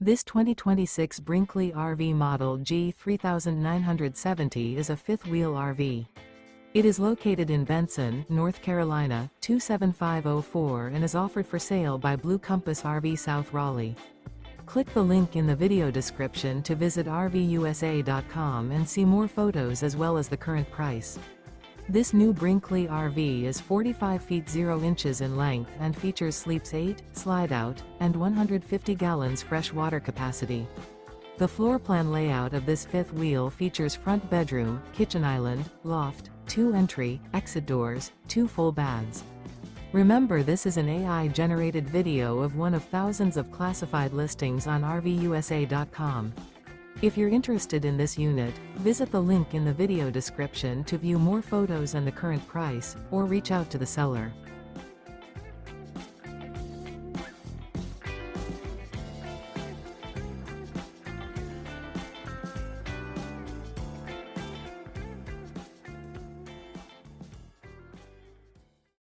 This 2026 Brinkley RV Model G 3970 is a fifth-wheel RV. It is located in Benson, North Carolina, 27504 and is offered for sale by Blue Compass RV South Raleigh. Click the link in the video description to visit RVUSA.com and see more photos as well as the current price. This new Brinkley RV is 45 feet 0 inches in length and features sleeps 8, slide-out, and 150 gallons fresh water capacity. The floor plan layout of this fifth wheel features front bedroom, kitchen island, loft, 2 entry, exit doors, 2 full baths. Remember, this is an AI-generated video of one of thousands of classified listings on RVUSA.com. If you're interested in this unit, visit the link in the video description to view more photos and the current price, or reach out to the seller.